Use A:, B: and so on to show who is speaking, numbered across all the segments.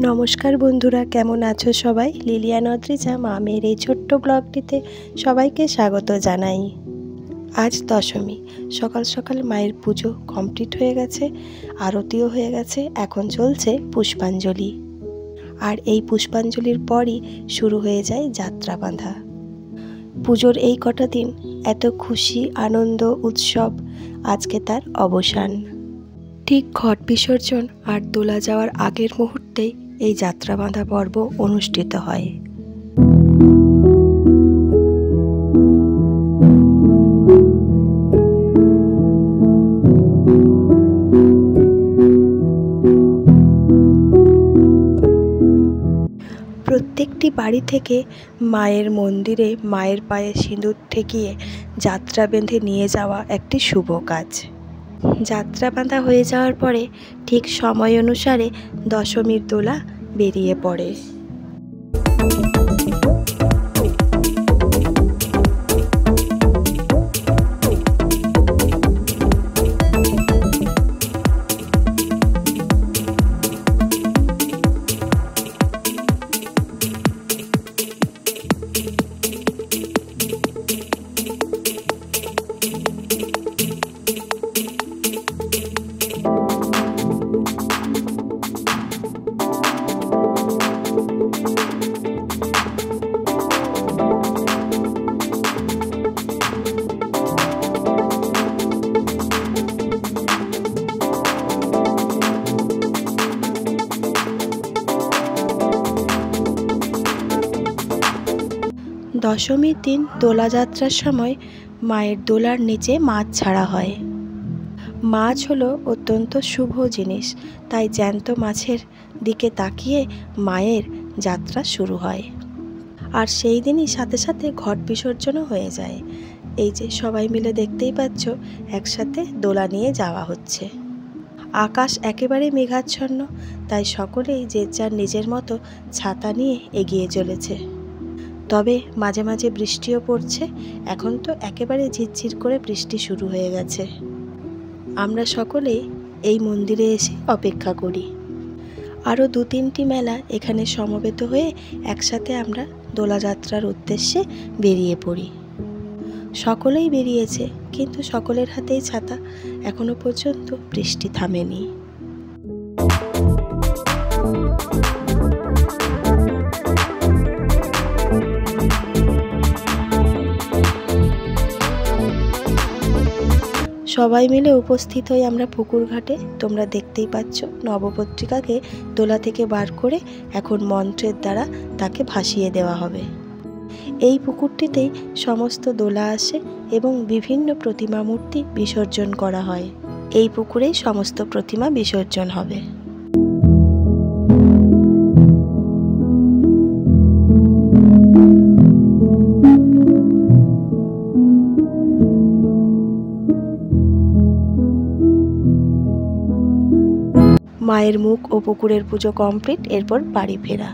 A: নমস্কার বন্ধুরা, কেমন আছো সবাই? লিলিয়ান অদ্রিজা মামের এই ছোট্ট ব্লগটিতে সবাইকে স্বাগত জানাই। আজ দশমী, সকাল সকাল মায়ের পুজো কমপ্লিট হয়ে গেছে, আরতিও হয়ে গেছে। এখন চলছে পুষ্পাঞ্জলি, আর এই পুষ্পাঞ্জলির পরই শুরু হয়ে যায় যাত্রা বাঁধা। পুজোর এই কটা দিন এত খুশি, আনন্দ, উৎসব, আজকে তার অবসান। ঠিক ঘট বিসর্জন আর তোলা যাওয়ার আগের মুহূর্তেই এই যাত্রা বাঁধা পর্ব অনুষ্ঠিত হয়। প্রত্যেকটি বাড়ি থেকে মায়ের মন্দিরে মায়ের পায়ে সিঁদুর ঠেকিয়ে যাত্রা বেঁধে নিয়ে যাওয়া একটি শুভ কাজ। যাত্রা বাঁধা হয়ে যাওয়ার পরে ঠিক সময় অনুসারে দশমীর দোলা বেরিয়ে পড়ে। দশমীর দিন দোলাযাত্রার সময় মায়ের দোলার নিচে মাছ ছাড়া হয়। মাছ হলো অত্যন্ত শুভ জিনিস, তাই জ্যান্ত মাছের দিকে তাকিয়ে মায়ের যাত্রা শুরু হয়। আর সেই দিনই সাথে সাথে ঘট বিসর্জনও হয়ে যায়। এই যে সবাই মিলে দেখতেই পাচ্ছ, একসাথে দোলা নিয়ে যাওয়া হচ্ছে। আকাশ একেবারে মেঘাচ্ছন্ন, তাই সকলেই যে যার নিজের মতো ছাতা নিয়ে এগিয়ে চলেছে। তবে মাঝে মাঝে বৃষ্টিও পড়ছে। এখন তো একেবারে ঝিরঝির করে বৃষ্টি শুরু হয়ে গেছে। আমরা সকলেই এই মন্দিরে এসে অপেক্ষা করি। আরও 2-3টি মেলা এখানে সমবেত হয়ে একসাথে আমরা দোলাযাত্রার উদ্দেশ্যে বেরিয়ে পড়ি। সকলেই বেরিয়েছে, কিন্তু সকলের হাতেই ছাতা। এখনো পর্যন্ত বৃষ্টি থামেনি। সবাই মিলে উপস্থিত হই আমরা পুকুর ঘাটে। তোমরা দেখতেই পাচ্ছ, নবপত্রিকাকে দোলা থেকে বার করে এখন মন্ত্রের দ্বারা তাকে ভাসিয়ে দেওয়া হবে। এই পুকুরটিতেই সমস্ত দোলা আসে এবং বিভিন্ন প্রতিমা মূর্তি বিসর্জন করা হয়। এই পুকুরেই সমস্ত প্রতিমা বিসর্জন হবে। মায়ের মুখ ও পুকুরের পুজো কমপ্লিট, এরপর বাড়ি ফেরা।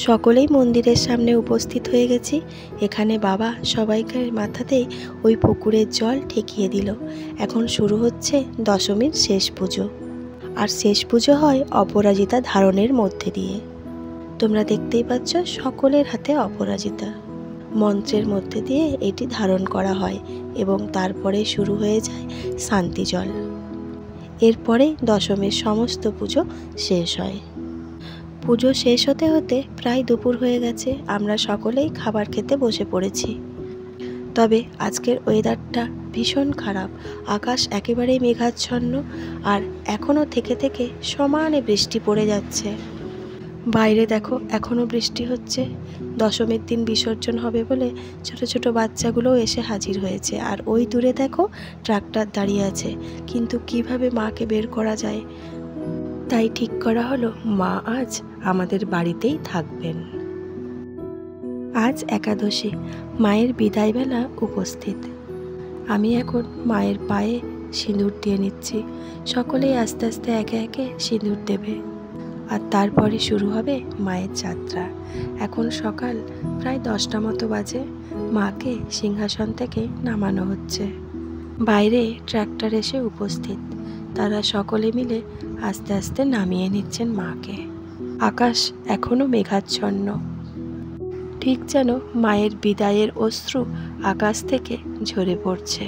A: সকলেই মন্দিরের সামনে উপস্থিত হয়ে গেছি। এখানে বাবা সবাইকার মাথাতেই ওই পুকুরের জল ঠেকিয়ে দিল। এখন শুরু হচ্ছে দশমীর শেষ পুজো। আর শেষ পুজো হয় অপরাজিতা ধারণের মধ্যে দিয়ে। তোমরা দেখতেই পাচ্ছ, সকলের হাতে অপরাজিতা। মন্ত্রের মধ্যে দিয়ে এটি ধারণ করা হয় এবং তারপরে শুরু হয়ে যায় শান্তি জল। এরপরে দশমীর সমস্ত পুজো শেষ হয়। পুজো শেষ হতে হতে প্রায় দুপুর হয়ে গেছে। আমরা সকলেই খাবার খেতে বসে পড়েছি। তবে আজকের ওয়েদারটা ভীষণ খারাপ। আকাশ একেবারেই মেঘাচ্ছন্ন, আর এখনও থেকে থেকে সমানে বৃষ্টি পড়ে যাচ্ছে। বাইরে দেখো, এখনও বৃষ্টি হচ্ছে। দশমীর দিন বিসর্জন হবে বলে ছোট ছোট বাচ্চাগুলোও এসে হাজির হয়েছে। আর ওই দূরে দেখো ট্রাক্টর দাঁড়িয়ে আছে, কিন্তু কিভাবে মাকে বের করা যায়, তাই ঠিক করা হলো মা আজ আমাদের বাড়িতেই থাকবেন। আজ একাদশী, মায়ের বিদায়বেলা উপস্থিত। আমি এখন মায়ের পায়ে সিঁদুর দিয়ে নিচ্ছি। সকলেই আস্তে আস্তে একে একে সিঁদুর দেবে। আর তারপরে শুরু হবে মায়ের যাত্রা। এখন সকাল প্রায় 10টা মতো বাজে। মাকে সিংহাসন থেকে নামানো হচ্ছে। বাইরে ট্রাক্টর এসে উপস্থিত। তারা সকলে মিলে আস্তে আস্তে নামিয়ে নিচ্ছেন মাকে। আকাশ এখনো মেঘাচ্ছন্ন, ঠিক যেন মায়ের বিদায়ের অশ্রু আকাশ থেকে ঝরে পড়ছে।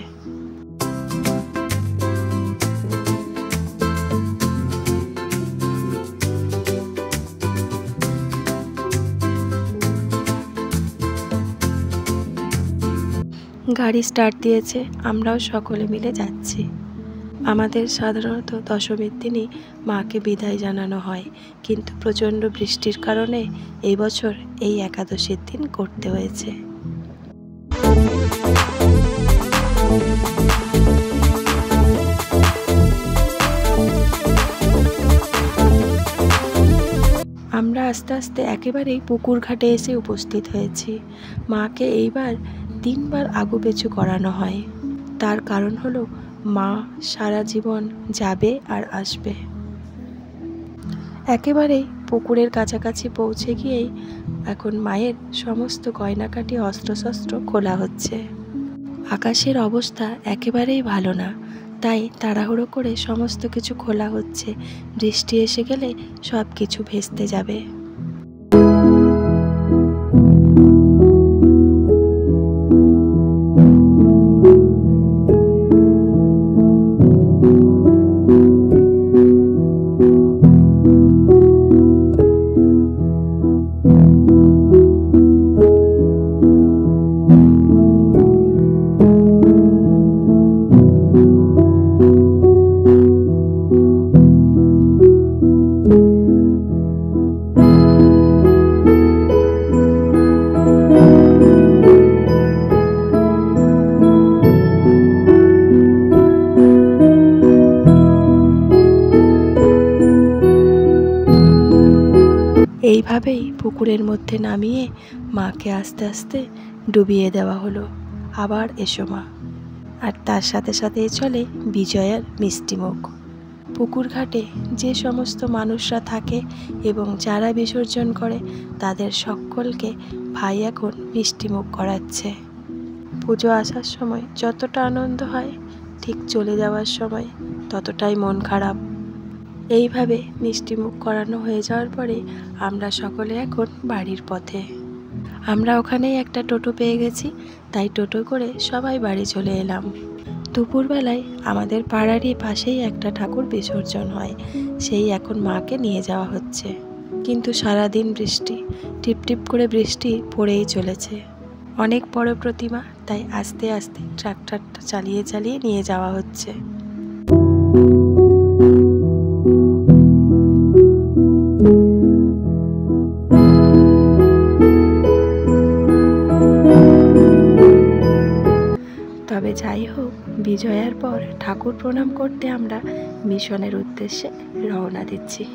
A: গাড়ি স্টার্ট দিয়েছে, আমরাও সকলে মিলে যাচ্ছি। আমাদের সাধারণত দশমীর দিনই মাকে বিদায় জানানো হয়, কিন্তু প্রচণ্ড বৃষ্টির কারণে এই বছর এই একাদশীর দিন করতে হয়েছে। আমরা আস্তে আস্তে একেবারেই পুকুর ঘাটে এসে উপস্থিত হয়েছি। মাকে এইবার 3বার আগুপিছু করানো হয়। তার কারণ হলো মা সারা জীবন যাবে আর আসবে। একেবারেই পুকুরের কাছাকাছি পৌঁছে গিয়েই এখন মায়ের সমস্ত গয়নাকাটি অস্ত্রশস্ত্র খোলা হচ্ছে। আকাশের অবস্থা একেবারেই ভালো না, তাই তাড়াহুড়ো করে সমস্ত কিছু খোলা হচ্ছে। বৃষ্টি এসে গেলে সব কিছু ভেস্তে যাবে। এইভাবেই পুকুরের মধ্যে নামিয়ে মাকে আস্তে আস্তে ডুবিয়ে দেওয়া হলো। আবার এসো মা। আর তার সাথে সাথেই চলে বিজয়ার মিষ্টিমুখ। পুকুর ঘাটে যে সমস্ত মানুষরা থাকে এবং যারা বিসর্জন করে তাদের সকলকে ভাই এখন মিষ্টিমুখ করাচ্ছে। পুজো আসার সময় যতটা আনন্দ হয়, ঠিক চলে যাওয়ার সময় ততটাই মন খারাপ। এইভাবে মিষ্টিমুখ করানো হয়ে যাওয়ার পরে আমরা সকলে এখন বাড়ির পথে। আমরা ওখানেই একটা টোটো পেয়ে গেছি, তাই টোটো করে সবাই বাড়ি চলে এলাম। দুপুরবেলায় আমাদের পাড়ারই পাশেই একটা ঠাকুর বিসর্জন হয়, সেই এখন মাকে নিয়ে যাওয়া হচ্ছে। কিন্তু সারাদিন বৃষ্টি, টিপ টিপ করে বৃষ্টি পড়েই চলেছে। অনেক বড় প্রতিমা, তাই আস্তে আস্তে ট্রাক্টরটা চালিয়ে চালিয়ে নিয়ে যাওয়া হচ্ছে। তবে যাই হোক, বিজয়ার পর ঠাকুর প্রণাম করতে আমরা মিশনের উদ্দেশ্যে রওনা দিচ্ছি।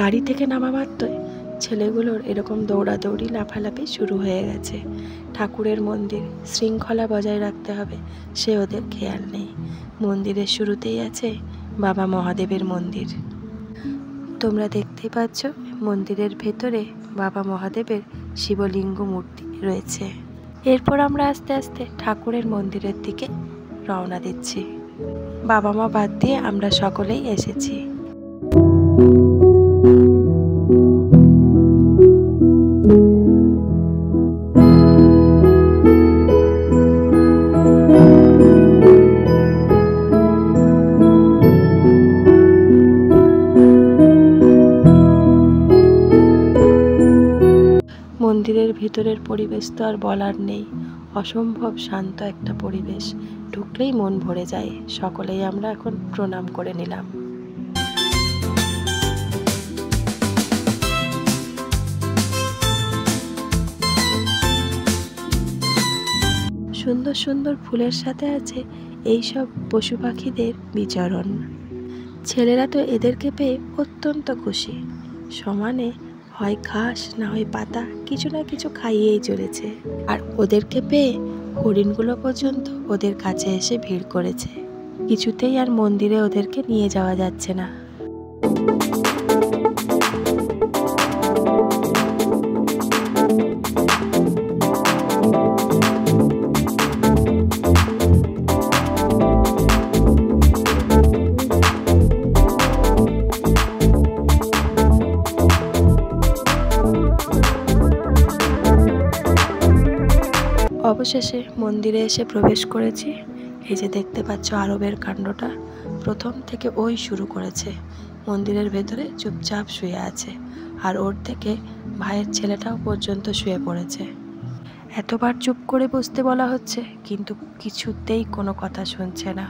A: গাড়ি থেকে নামা মাত্রই ছেলেগুলোর এরকম দৌড়াদৌড়ি লাফালাফি শুরু হয়ে গেছে। ঠাকুরের মন্দির, শৃঙ্খলা বজায় রাখতে হবে, সে ওদের খেয়াল নেই। মন্দিরের শুরুতেই আছে বাবা মহাদেবের মন্দির। তোমরা দেখতেই পাচ্ছ মন্দিরের ভেতরে বাবা মহাদেবের শিবলিঙ্গ মূর্তি রয়েছে। এরপর আমরা আস্তে আস্তে ঠাকুরের মন্দিরের দিকে রওনা দিচ্ছি। বাবা মা বাদ দিয়ে আমরা সকলেই এসেছি। মন্দিরের ভিতরের পরিবেশ তো আর বলার নেই, অসম্ভব শান্ত একটা পরিবেশ। ঢুকলেই মন ভরে যায়। সকলেই আমরা এখন প্রণাম করে নিলাম। সুন্দর সুন্দর ফুলের সাথে আছে এই সব পশু পাখিদের বিচরণ। ছেলেরা তো এদেরকে পেয়ে অত্যন্ত খুশি, সমানে হয় ঘাস না হয় পাতা কিছু না কিছু খাইয়েই চলেছে। আর ওদেরকে পেয়ে হরিণগুলো পর্যন্ত ওদের কাছে এসে ভিড় করেছে। কিছুতেই আর মন্দিরে ওদেরকে নিয়ে যাওয়া যাচ্ছে না। অবশেষে মন্দিরে এসে প্রবেশ করেছি। এই যে দেখতে পাচ্ছ আরবের কাণ্ডটা, প্রথম থেকে ওই শুরু করেছে, মন্দিরের ভেতরে চুপচাপ শুয়ে আছে। আর ওর থেকে ভাইয়ের ছেলেটাও পর্যন্ত শুয়ে পড়েছে। এতবার চুপ করে বসতে বলা হচ্ছে কিন্তু কিছুতেই কোনো কথা শুনছে না।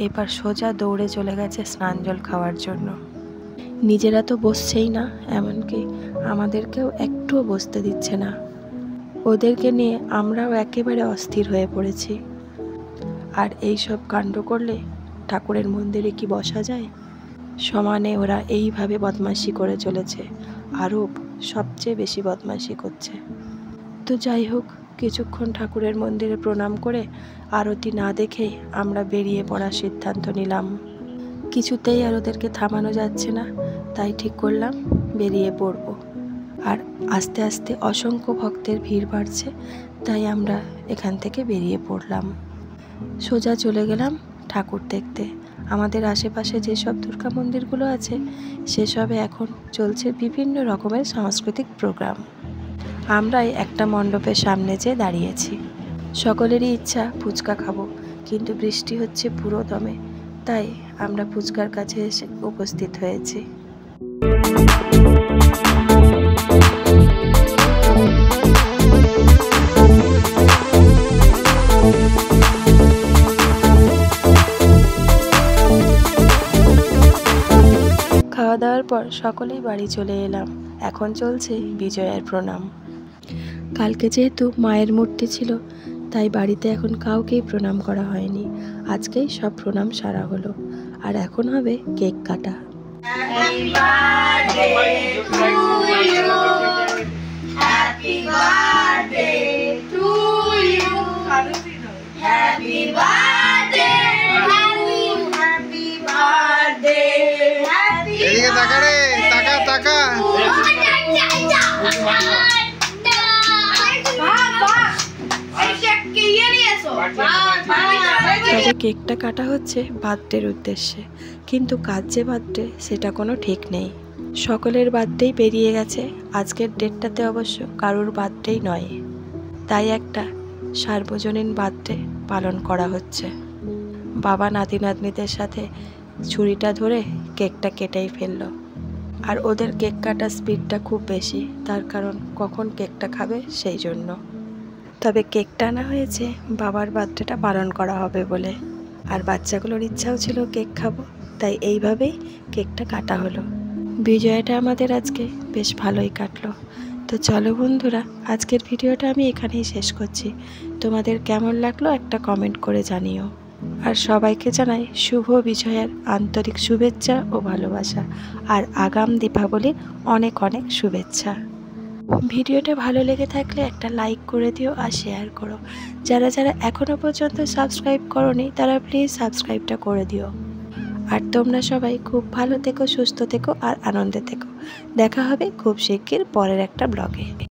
A: এবার সোজা দৌড়ে চলে গেছে স্নান জল খাওয়ার জন্য। নিজেরা তো বসছেই না, এমনকি আমাদেরকেও একটুও বসতে দিচ্ছে না। ওদেরকে নিয়ে আমরাও একেবারে অস্থির হয়ে পড়েছি। আর এই সব কাণ্ড করলে ঠাকুরের মন্দিরে কি বসা যায়? সমানে ওরা এইভাবে বদমাইশি করে চলেছে। আরও সবচেয়ে বেশি বদমাইশি করছে। তো যাই হোক, কিছুক্ষণ ঠাকুরের মন্দিরে প্রণাম করে আরতি না দেখেই আমরা বেরিয়ে পড়ার সিদ্ধান্ত নিলাম। কিছুতেই আর ওদেরকে থামানো যাচ্ছে না, তাই ঠিক করলাম বেরিয়ে পড়ব। আর আস্তে আস্তে অসংখ্য ভক্তের ভিড় বাড়ছে, তাই আমরা এখান থেকে বেরিয়ে পড়লাম। সোজা চলে গেলাম ঠাকুর দেখতে। আমাদের আশেপাশে যেসব দুর্গা মন্দিরগুলো আছে সেসবে এখন চলছে বিভিন্ন রকমের সাংস্কৃতিক প্রোগ্রাম। আমরাই একটা মণ্ডপের সামনে যেয়ে দাঁড়িয়েছি। সকলেরই ইচ্ছা ফুচকা খাবো, কিন্তু বৃষ্টি হচ্ছে পুরো দমে, তাই আমরা ফুচকার কাছে এসে উপস্থিত হয়েছি। খাওয়া দাওয়ার পর সকলেই বাড়ি চলে এলাম। এখন চলছে বিজয়ার প্রণাম। কালকে যেহেতু মায়ের মূর্তি ছিল, তাই বাড়িতে এখন কাউকেই প্রণাম করা হয়নি। আজকেই সব প্রণাম সারা হলো। আর এখন হবে কেক কাটা।
B: এদিকে তাকা রে, তাকা তাকা।
A: তবে কেকটা কাটা হচ্ছে বার্থডের উদ্দেশ্যে, কিন্তু কাজ যে বার্থডে সেটা কোনো ঠিক নেই। সকলের বার্থডেই পেরিয়ে গেছে, আজকের ডেটটাতে অবশ্য কারোর বার্থডেই নয়। তাই একটা সার্বজনীন বার্থডে পালন করা হচ্ছে। বাবা নাতি নাতনিদের সাথে ছুরিটা ধরে কেকটা কেটেই ফেললো। আর ওদের কেক কাটার স্পিডটা খুব বেশি, তার কারণ কখন কেকটা খাবে সেই জন্য। তবে কেকটা আনা হয়েছে বাবার বার্থডেটা পালন করা হবে বলে। আর বাচ্চাগুলোর ইচ্ছাও ছিল কেক খাবো, তাই এইভাবেই কেকটা কাটা হলো। বিজয়াটা আমাদের আজকে বেশ ভালোই কাটলো। তো চলো বন্ধুরা, আজকের ভিডিওটা আমি এখানেই শেষ করছি। তোমাদের কেমন লাগলো একটা কমেন্ট করে জানিও। আর সবাইকে জানাই শুভ বিজয়ার আন্তরিক শুভেচ্ছা ও ভালোবাসা। আর আগাম দীপাবলির অনেক অনেক শুভেচ্ছা। ভিডিওটা ভালো লেগে থাকলে একটা লাইক করে দিও আর শেয়ার করো। যারা যারা এখনও পর্যন্ত সাবস্ক্রাইব করোনি তারা প্লিজ সাবস্ক্রাইবটা করে দিও। আর তোমরা সবাই খুব ভালো থেকো, সুস্থ থেকো আর আনন্দে থেকো। দেখা হবে খুব শিগগির পরের একটা ব্লগে।